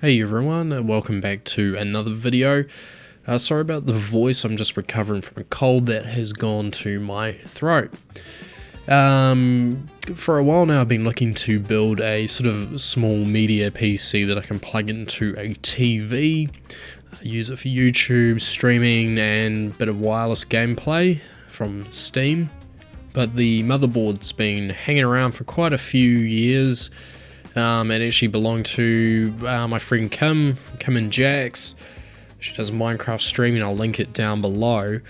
Hey everyone, and welcome back to another video. Sorry about the voice, I'm just recovering from a cold that has gone to my throat. For a while now I've been looking to build a sort of small media PC that I can plug into a TV, use it for YouTube, streaming, and a bit of wireless gameplay from Steam. But the motherboard's been hanging around for quite a few years. It actually belonged to my friend Kimandjax. She does Minecraft streaming, I'll link it down below.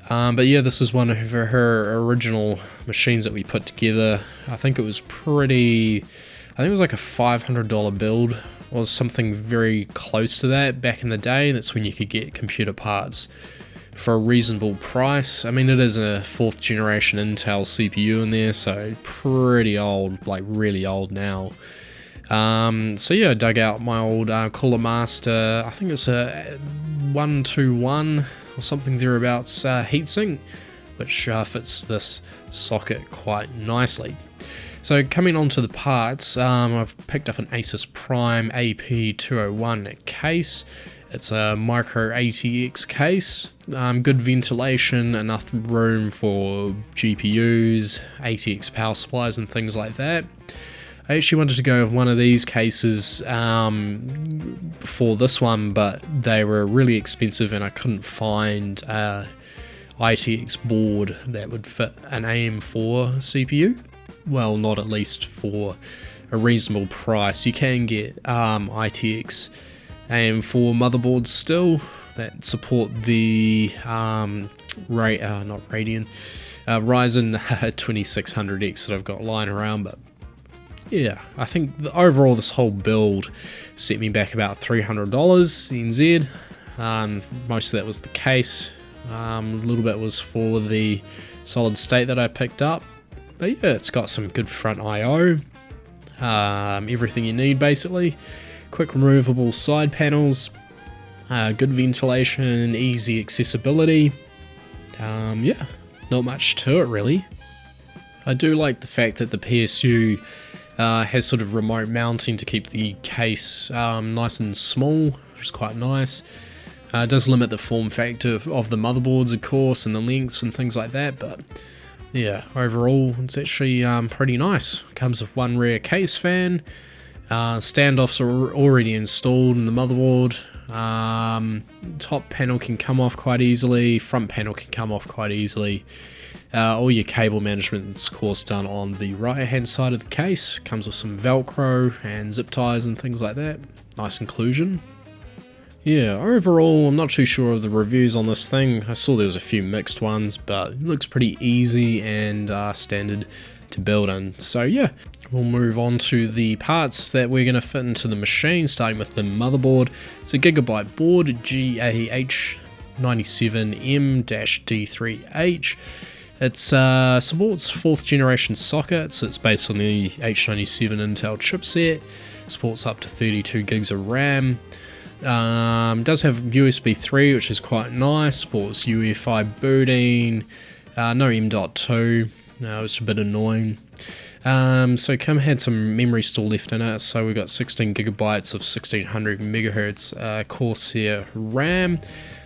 But yeah, this is one of her original machines that we put together. I think it was like a $500 build, or something very close to that back in the day. That's when you could get computer parts for a reasonable price. I mean, it is a 4th generation Intel CPU in there, so pretty old, like really old now. So yeah, I dug out my old Cooler Master, I think it's a 121 or something thereabouts heatsink, which fits this socket quite nicely. So coming on to the parts, I've picked up an Asus Prime AP201 case. It's a micro ATX case, good ventilation, enough room for GPUs, ATX power supplies and things like that. I actually wanted to go with one of these cases before this one, but they were really expensive and I couldn't find an ITX board that would fit an AM4 CPU. Well, not at least for a reasonable price. You can get ITX AM4 motherboards still that support the Ryzen 2600X that I've got lying around, but yeah, I think overall this whole build set me back about $300 NZ. Most of that was the case, a little bit was for the solid state that I picked up, but yeah, it's got some good front I/O, everything you need basically. Quick removable side panels, good ventilation, easy accessibility. Yeah, not much to it really. I do like the fact that the PSU has sort of remote mounting to keep the case nice and small, which is quite nice. It does limit the form factor of the motherboards, of course, and the lengths and things like that, but yeah, overall it's actually pretty nice. Comes with one rear case fan. Standoffs are already installed in the motherboard. Top panel can come off quite easily, front panel can come off quite easily. All your cable management is of course done on the right hand side of the case. Comes with some velcro and zip ties and things like that. Nice inclusion. Yeah, overall I'm not too sure of the reviews on this thing. I saw there was a few mixed ones, but it looks pretty easy and standard to build in. So yeah, we'll move on to the parts that we're going to fit into the machine, starting with the motherboard. It's a Gigabyte board, GAH97M-D3H. It supports 4th generation sockets. It's based on the H97 Intel chipset. Supports up to 32 gigs of RAM. Does have USB 3, which is quite nice. Supports UEFI booting. No M.2. It's a bit annoying. So Kim had some memory still left in it, so we got 16 gigabytes of 1600 megahertz Corsair RAM.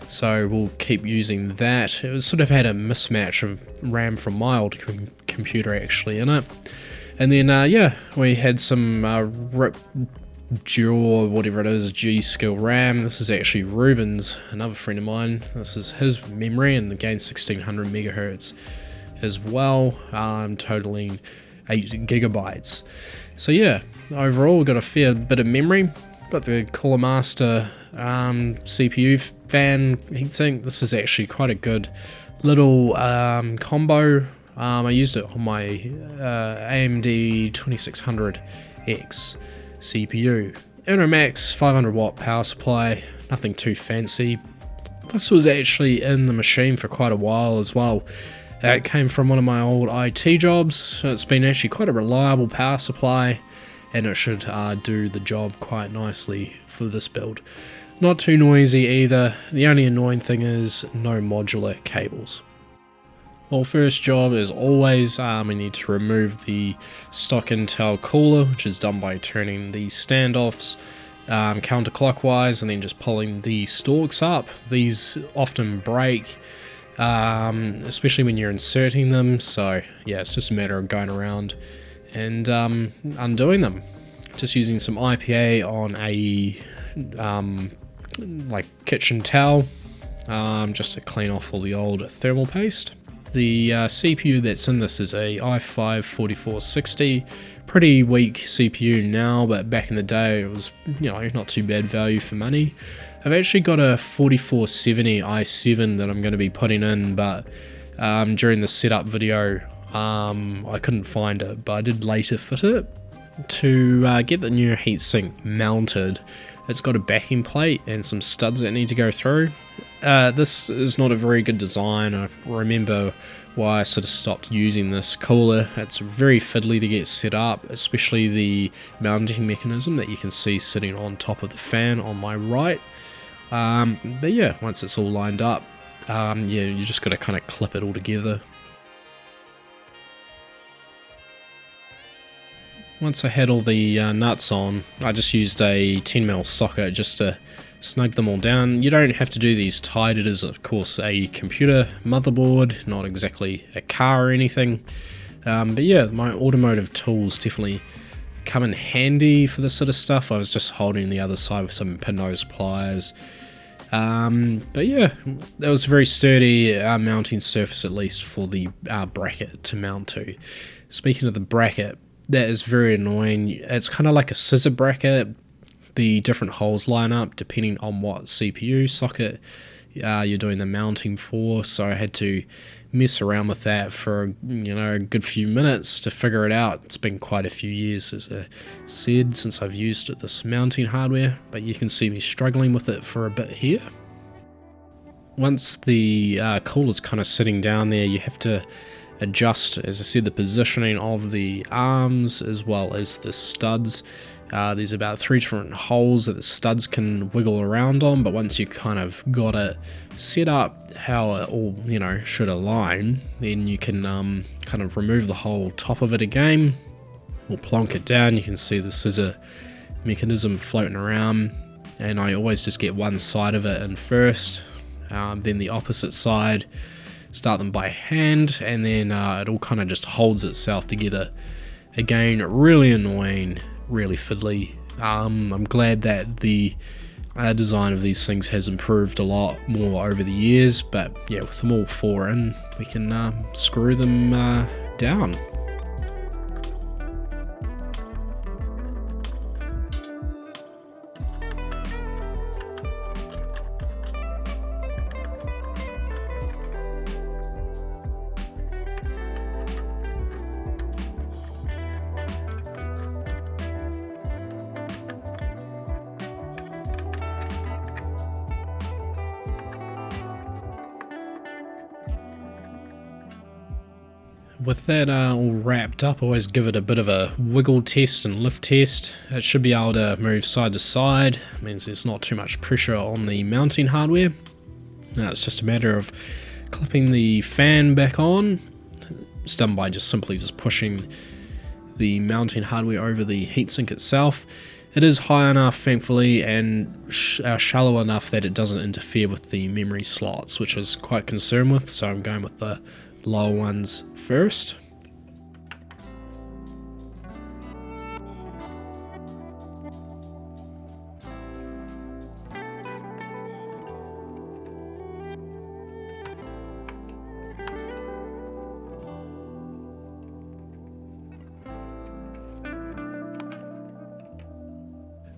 So we'll keep using that. It was sort of had a mismatch of RAM from my old computer actually in it. And then yeah, we had some RIP Dual, whatever it is, G-Skill RAM. This is actually Ruben's, another friend of mine. This is his memory, and again 1600 megahertz as well, totaling 8 gigabytes. So yeah, overall we've got a fair bit of memory. Got the Cooler Master CPU fan heatsink. This is actually quite a good little combo. I used it on my AMD 2600X CPU. Max 500 watt power supply, nothing too fancy. This was actually in the machine for quite a while as well. It came from one of my old IT jobs. It's been actually quite a reliable power supply, and it should do the job quite nicely for this build. Not too noisy either. The only annoying thing is no modular cables. Well, first job as always, we need to remove the stock Intel cooler, which is done by turning the standoffs counterclockwise and then just pulling the stalks up. These often break, especially when you're inserting them, so yeah, it's just a matter of going around and undoing them. Just using some IPA on a like kitchen towel, just to clean off all the old thermal paste. The CPU that's in this is a i5-4460, pretty weak CPU now, but back in the day it was, you know, not too bad value for money. I've actually got a 4470 i7 that I'm going to be putting in, but during the setup video I couldn't find it, but I did later fit it. To get the new heatsink mounted, it's got a backing plate and some studs that need to go through. This is not a very good design. I remember why I sort of stopped using this cooler. It's very fiddly to get set up, especially the mounting mechanism that you can see sitting on top of the fan on my right. But yeah, once it's all lined up, yeah, you just got to kind of clip it all together. Once I had all the nuts on, I just used a 10mm socket just to snug them all down. You don't have to do these tight. It is of course a computer motherboard, not exactly a car or anything. But yeah, my automotive tools definitely come in handy for this sort of stuff. I was just holding the other side with some pin nose pliers. But yeah, that was a very sturdy mounting surface, at least for the bracket to mount to. Speaking of the bracket, that is very annoying. It's kind of like a scissor bracket. The different holes line up depending on what CPU socket you're doing the mounting for, so I had to mess around with that for, you know, a good few minutes to figure it out. It's been quite a few years, as I said, since I've used this mounting hardware, but you can see me struggling with it for a bit here. Once the cooler's kind of sitting down there, you have to adjust, as I said, the positioning of the arms as well as the studs. There's about 3 different holes that the studs can wiggle around on, but once you kind of got it set up how it all, you know, should align, then you can kind of remove the whole top of it again, or plonk it down. You can see the scissor mechanism floating around, and I always just get one side of it in first, then the opposite side, start them by hand, and then it all kind of just holds itself together. Again, really annoying, really fiddly. I'm glad that the design of these things has improved a lot more over the years, but yeah, with them all 4 in, we can screw them down. With that all wrapped up, I always give it a bit of a wiggle test and lift test. It should be able to move side to side. It means there's not too much pressure on the mounting hardware. Now it's just a matter of clipping the fan back on. It's done by just simply pushing the mounting hardware over the heatsink itself. It is high enough, thankfully, and shallow enough that it doesn't interfere with the memory slots, which I was quite concerned with, so I'm going with the lower ones first.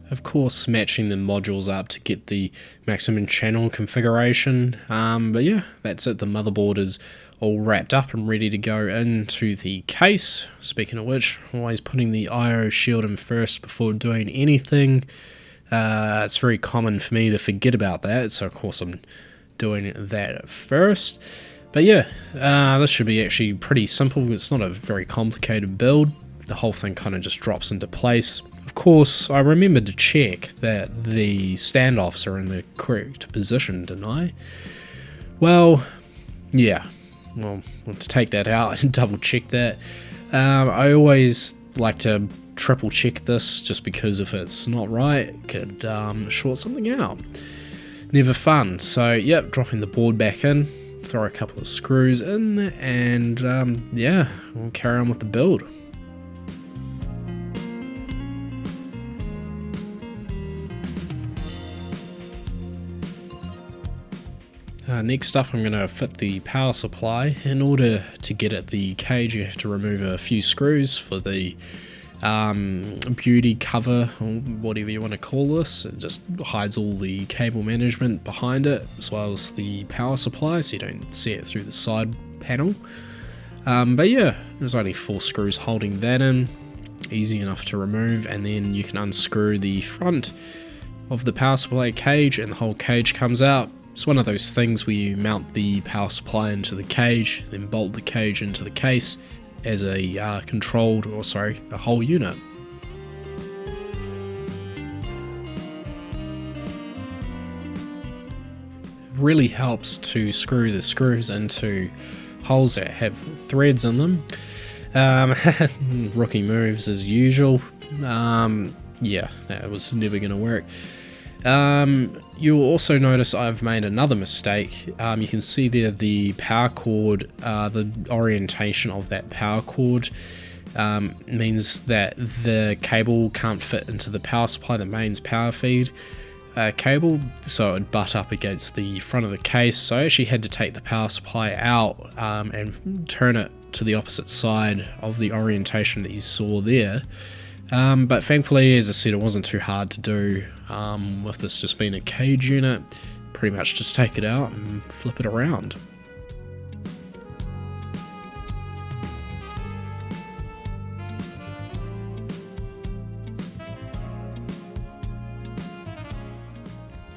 Of course, matching the modules up to get the maximum channel configuration, but yeah, that's it. The motherboard is all wrapped up and ready to go into the case. Speaking of which, always putting the IO shield in first before doing anything. It's very common for me to forget about that, so of course I'm doing that first. But yeah, this should be actually pretty simple. It's not a very complicated build. The whole thing kind of just drops into place. Of course, I remembered to check that the standoffs are in the correct position, didn't I? Well, yeah. Well, to take that out and double check that, I always like to triple check this, just because if it's not right, it could short something out. Never fun. So yep, dropping the board back in, throw a couple of screws in, and yeah, we'll carry on with the build. Next up, I'm going to fit the power supply. In order to get at the cage, you have to remove a few screws for the beauty cover, or whatever you want to call this. It just hides all the cable management behind it, as well as the power supply, so you don't see it through the side panel. But yeah, there's only 4 screws holding that in, easy enough to remove, and then you can unscrew the front of the power supply cage and the whole cage comes out. It's one of those things where you mount the power supply into the cage, then bolt the cage into the case as a a whole unit. It really helps to screw the screws into holes that have threads in them. Rookie moves as usual. Yeah, that was never going to work. You'll also notice I've made another mistake. You can see there the power cord, the orientation of that power cord means that the cable can't fit into the power supply, the mains power feed cable, so it would butt up against the front of the case. So I actually had to take the power supply out and turn it to the opposite side of the orientation that you saw there. But thankfully, as I said, it wasn't too hard to do. With this just being a cage unit, pretty much just take it out and flip it around.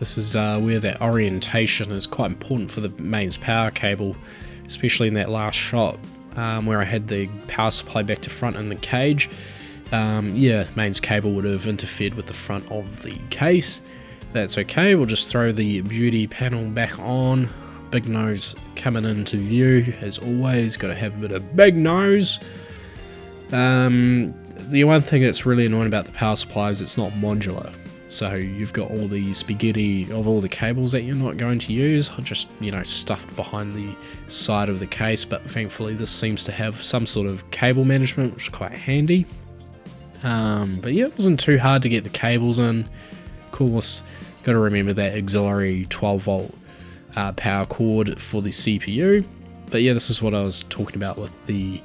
This is where that orientation is quite important for the mains power cable, especially in that last shot where I had the power supply back to front in the cage. Yeah, the mains cable would have interfered with the front of the case. That's okay, we'll just throw the beauty panel back on. Big nose coming into view, as always, got to have a bit of big nose. The one thing that's really annoying about the power supply is it's not modular. So you've got all the spaghetti of all the cables that you're not going to use, just, you know, stuffed behind the side of the case, but thankfully this seems to have some sort of cable management, which is quite handy. But yeah, it wasn't too hard to get the cables in. Of course, got to remember that auxiliary 12 volt power cord for the CPU. But yeah, this is what I was talking about with the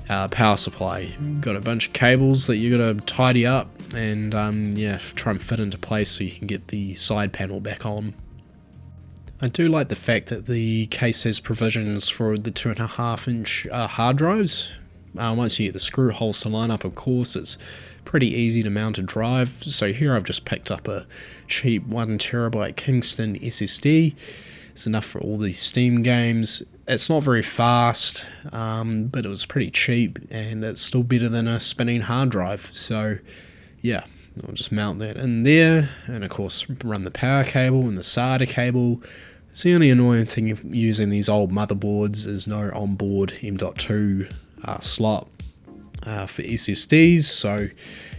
power supply. Got a bunch of cables that you got to tidy up and yeah, try and fit into place so you can get the side panel back on. I do like the fact that the case has provisions for the 2.5-inch hard drives. Once you get the screw holes to line up, of course, it's pretty easy to mount a drive. So here I've just picked up a cheap 1TB Kingston SSD. It's enough for all these Steam games. It's not very fast, but it was pretty cheap, and it's still better than a spinning hard drive. So yeah, I'll just mount that in there, and of course run the power cable and the SATA cable. It's the only annoying thing using these old motherboards is no onboard M.2 slot for SSDs, so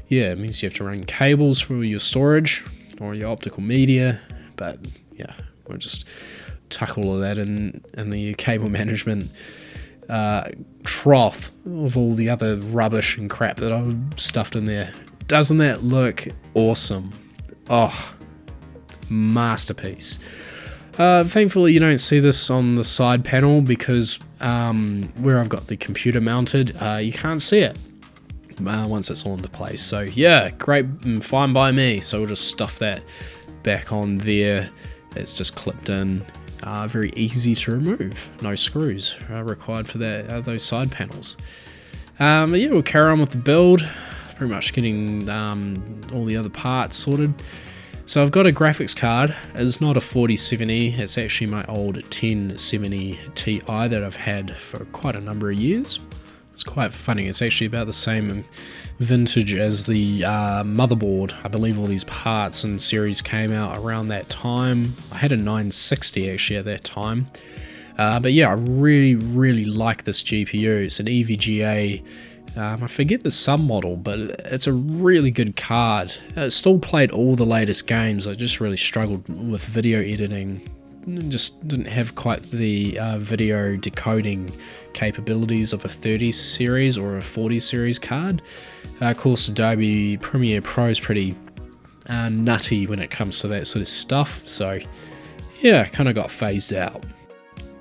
yeah, it means you have to run cables for your storage or your optical media. But yeah, we'll just tuck all of that in the cable management trough of all the other rubbish and crap that I've stuffed in there. Doesn't that look awesome? Oh, masterpiece. Thankfully you don't see this on the side panel because where I've got the computer mounted, you can't see it once it's all into place. So yeah, great and fine by me. So we'll just stuff that back on there. It's just clipped in, very easy to remove. No screws required for that those side panels. But yeah, we'll carry on with the build. Pretty much getting all the other parts sorted. So I've got a graphics card. It's not a 4070, it's actually my old 1070 Ti that I've had for quite a number of years. It's quite funny, it's actually about the same vintage as the motherboard. I believe all these parts and series came out around that time. I had a 960 actually at that time. But yeah, I really like this GPU. It's an EVGA I forget the sub-model, but it's a really good card. It still played all the latest games. I just really struggled with video editing. Just didn't have quite the video decoding capabilities of a 30 series or a 40 series card. Of course, Adobe Premiere Pro is pretty nutty when it comes to that sort of stuff, so yeah, kind of got phased out.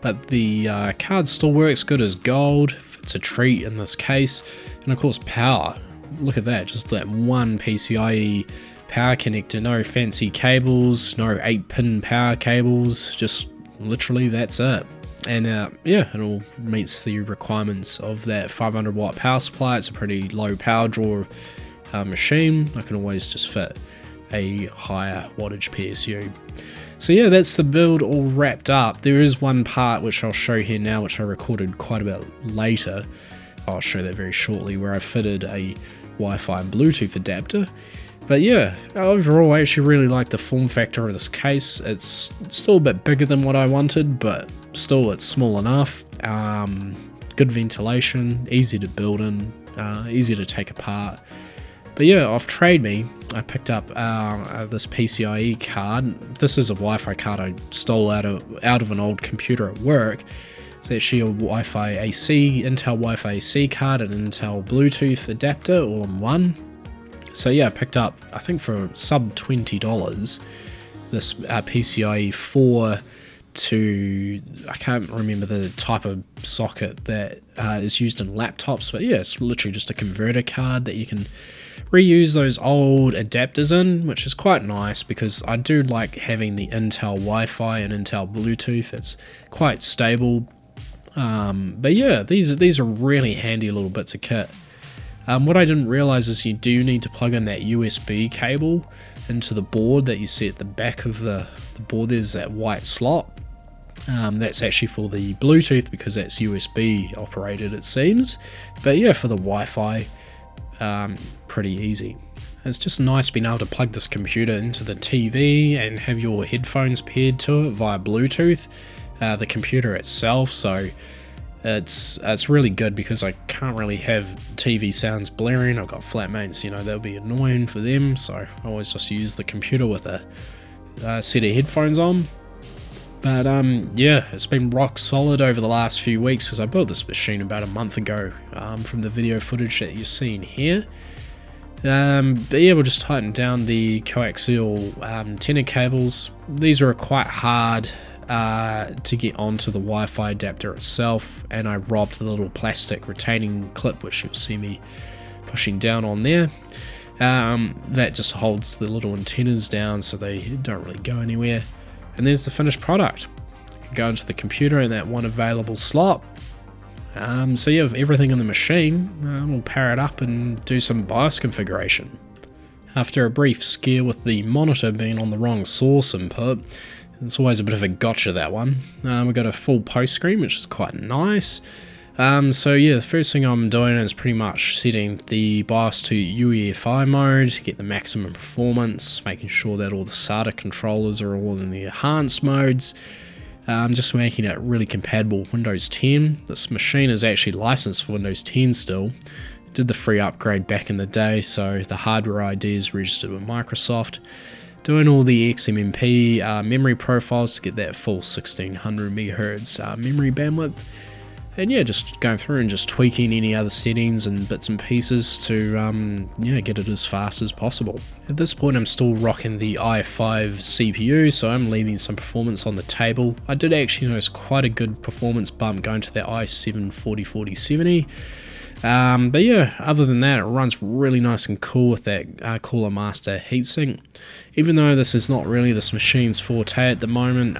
But the card still works good as gold. It's a treat in this case. And of course, power. Look at that, just that one PCIe power connector, no fancy cables, no 8-pin power cables, just literally that's it. And yeah, it all meets the requirements of that 500 watt power supply. It's a pretty low power draw machine. I can always just fit a higher wattage PSU. So yeah, that's the build all wrapped up. There is one part which I'll show here now, which I recorded quite a bit later. I'll show that very shortly, where I fitted a Wi-Fi and Bluetooth adapter. But yeah, overall I actually really like the form factor of this case. It's still a bit bigger than what I wanted, but still it's small enough. Good ventilation, easy to build in, easy to take apart. But yeah, off TradeMe, I picked up this PCIe card. This is a Wi-Fi card I stole out of an old computer at work. It's actually a Wi-Fi AC, Intel Wi-Fi AC card, and Intel Bluetooth adapter all in one. So yeah, I picked up, I think for sub $20, this PCIe 4 to, I can't remember the type of socket that is used in laptops, but yeah, it's literally just a converter card that you can reuse those old adapters in, which is quite nice because I do like having the Intel Wi-Fi and Intel Bluetooth. It's quite stable. But yeah, these are really handy little bits of kit. What I didn't realize is you do need to plug in that USB cable into the board that you see at the back of the board. There's that white slot. That's actually for the Bluetooth because that's USB operated, it seems. But yeah, for the Wi-Fi, pretty easy. It's just nice being able to plug this computer into the TV and have your headphones paired to it via Bluetooth, the computer itself. So it's really good because I can't really have TV sounds blaring. I've got flatmates, you know, that'll be annoying for them, so I always just use the computer with a set of headphones on. But yeah, it's been rock solid over the last few weeks because I built this machine about a month ago from the video footage that you're seeing here. But yeah, we'll just tighten down the coaxial antenna cables. These are quite hard to get onto the Wi-Fi adapter itself, and I robbed the little plastic retaining clip, which you'll see me pushing down on there. That just holds the little antennas down so they don't really go anywhere. And there's the finished product. I can go into the computer in that one available slot. So yeah, with everything in the machine, we'll power it up and do some BIOS configuration. After a brief scare with the monitor being on the wrong source input, it's always a bit of a gotcha, that one. We've got a full post screen, which is quite nice. So yeah, the first thing I'm doing is pretty much setting the BIOS to UEFI mode to get the maximum performance, making sure that all the SATA controllers are all in the enhanced modes. Just making it really compatible with Windows 10. This machine is actually licensed for Windows 10 still. Did the free upgrade back in the day, so the hardware ID is registered with Microsoft. Doing all the XMMP memory profiles to get that full 1600 MHz memory bandwidth. And yeah, just going through and just tweaking any other settings and bits and pieces to yeah, get it as fast as possible. At this point I'm still rocking the i5 CPU, so I'm leaving some performance on the table. I did actually notice quite a good performance bump going to that i7 4070. But yeah, other than that, it runs really nice and cool with that Cooler Master heatsink. Even though this is not really this machine's forte at the moment,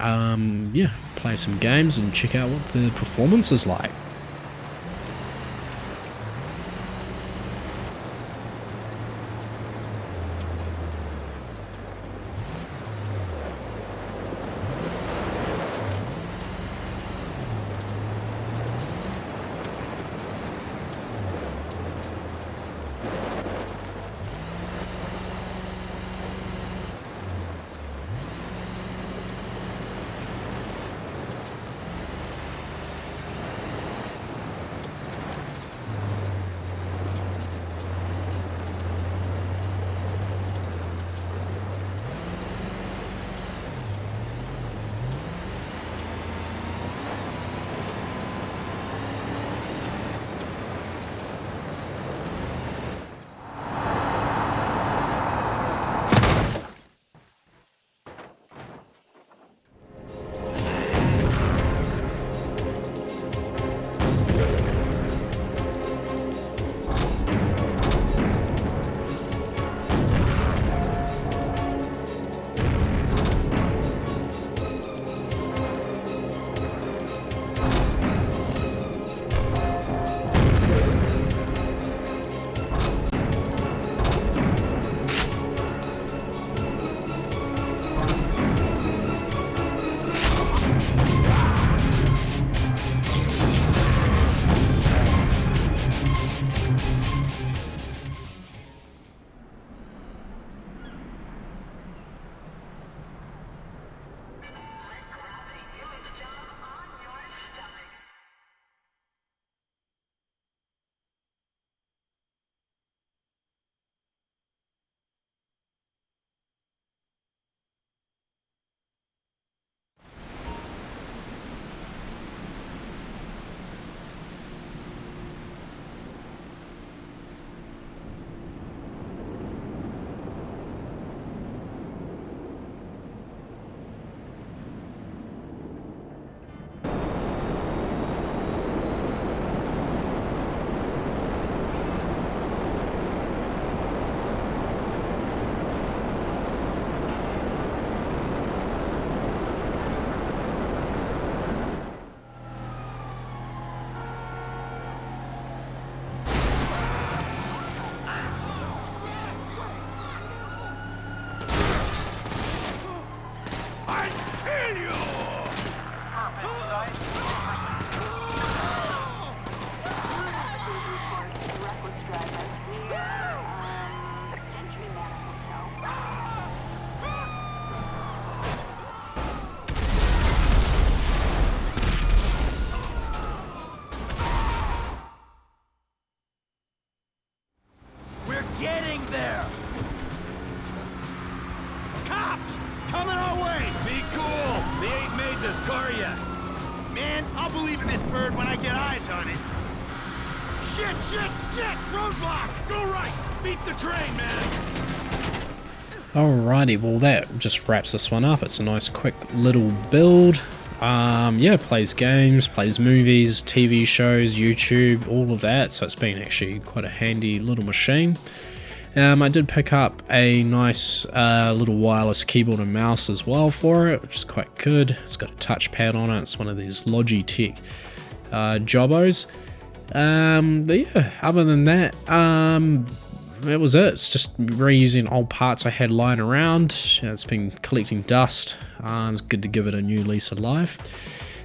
yeah, play some games and check out what the performance is like. Getting there! Cops! Coming our way! Be cool! They ain't made this car yet. Man, I'll believe in this bird when I get eyes on it. Shit! Roadblock! Go right! Beat the train, man! Alrighty, well that just wraps this one up. It's a nice quick little build. Yeah, plays games, plays movies, TV shows, YouTube, all of that. So it's been actually quite a handy little machine. I did pick up a nice little wireless keyboard and mouse as well for it, which is quite good. It's got a touchpad on it. It's one of these Logitech jobbos. But yeah, other than that, that was it. It's just reusing old parts I had lying around. It's been collecting dust. It's good to give it a new lease of life.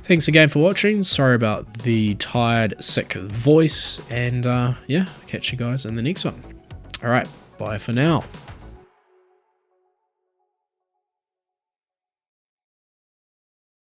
Thanks again for watching. Sorry about the tired, sick voice. And yeah, catch you guys in the next one. Alright, bye for now.